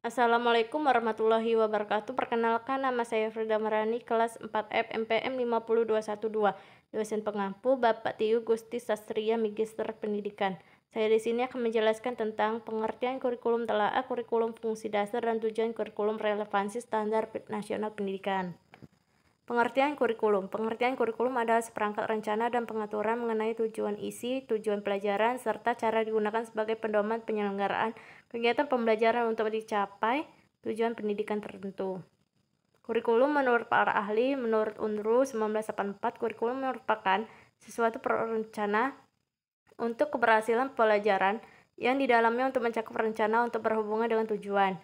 Assalamualaikum warahmatullahi wabarakatuh. Perkenalkan, nama saya Frida Marani, kelas 4F MPM 50212. Dosen pengampu Bapak Tiu Gusti Sastria Magister Pendidikan. Saya di sini akan menjelaskan tentang pengertian kurikulum telaah, kurikulum fungsi dasar, dan tujuan kurikulum relevansi standar nasional pendidikan. Pengertian kurikulum. Pengertian kurikulum adalah seperangkat rencana dan pengaturan mengenai tujuan isi, tujuan pelajaran, serta cara digunakan sebagai pedoman penyelenggaraan kegiatan pembelajaran untuk dicapai tujuan pendidikan tertentu. Kurikulum menurut para ahli, menurut UNRU 1984, kurikulum merupakan sesuatu perencana untuk keberhasilan pelajaran yang di dalamnya untuk mencakup rencana untuk berhubungan dengan tujuan,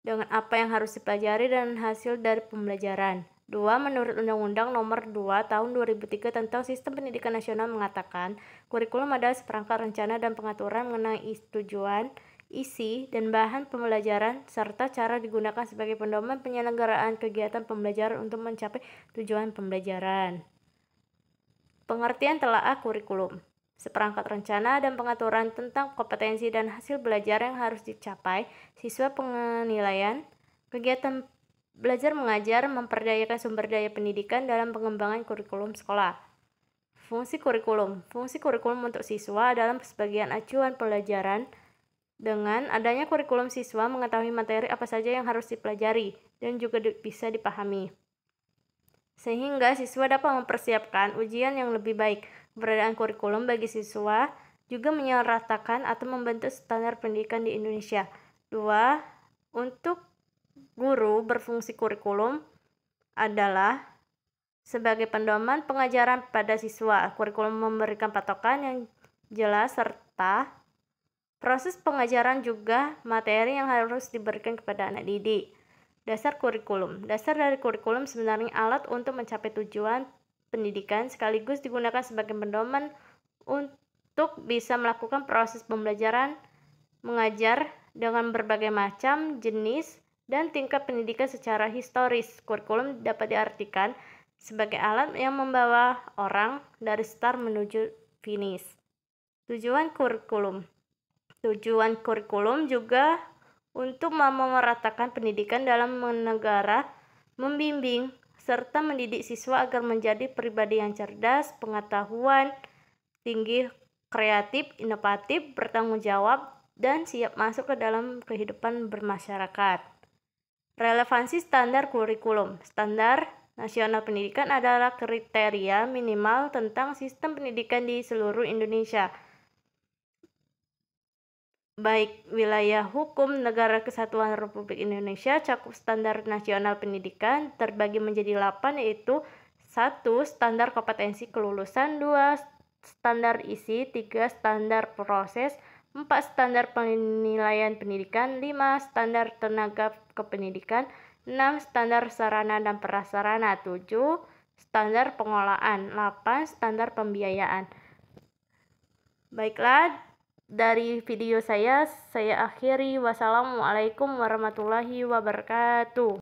dengan apa yang harus dipelajari dan hasil dari pembelajaran. 2. Menurut Undang-Undang Nomor 2 Tahun 2003 tentang Sistem Pendidikan Nasional mengatakan, kurikulum adalah seperangkat rencana dan pengaturan mengenai tujuan, isi, dan bahan pembelajaran, serta cara digunakan sebagai pedoman penyelenggaraan kegiatan pembelajaran untuk mencapai tujuan pembelajaran. Pengertian telaah kurikulum. Seperangkat rencana dan pengaturan tentang kompetensi dan hasil belajar yang harus dicapai siswa, penilaian kegiatan belajar mengajar, memperdayakan sumber daya pendidikan dalam pengembangan kurikulum sekolah. Fungsi kurikulum. Fungsi kurikulum untuk siswa adalah sebagian acuan pelajaran. Dengan adanya kurikulum, siswa mengetahui materi apa saja yang harus dipelajari dan juga bisa dipahami, sehingga siswa dapat mempersiapkan ujian yang lebih baik. Keberadaan kurikulum bagi siswa juga menyeratakan atau membentuk standar pendidikan di Indonesia. 2. Untuk guru, berfungsi kurikulum adalah sebagai pedoman pengajaran pada siswa. Kurikulum memberikan patokan yang jelas serta proses pengajaran juga materi yang harus diberikan kepada anak didik. Dasar kurikulum. Dasar dari kurikulum sebenarnya alat untuk mencapai tujuan pendidikan sekaligus digunakan sebagai pedoman untuk bisa melakukan proses pembelajaran mengajar dengan berbagai macam jenis dan tingkat pendidikan secara historis. Kurikulum dapat diartikan sebagai alat yang membawa orang dari start menuju finish. Tujuan kurikulum. Tujuan kurikulum juga untuk memeratakan pendidikan dalam negara, membimbing serta mendidik siswa agar menjadi pribadi yang cerdas, pengetahuan tinggi, kreatif, inovatif, bertanggung jawab, dan siap masuk ke dalam kehidupan bermasyarakat. Relevansi standar kurikulum. Standar nasional pendidikan adalah kriteria minimal tentang sistem pendidikan di seluruh Indonesia, baik wilayah hukum Negara Kesatuan Republik Indonesia. Cakup standar nasional pendidikan terbagi menjadi 8, yaitu 1. Standar kompetensi kelulusan, 2. Standar isi, 3. Standar proses, 4. Standar penilaian pendidikan, 5. Standar tenaga kependidikan, 6. Standar sarana dan prasarana, 7. Standar pengolahan, 8. Standar pembiayaan. Baiklah, dari video saya akhiri. Wassalamualaikum warahmatullahi wabarakatuh.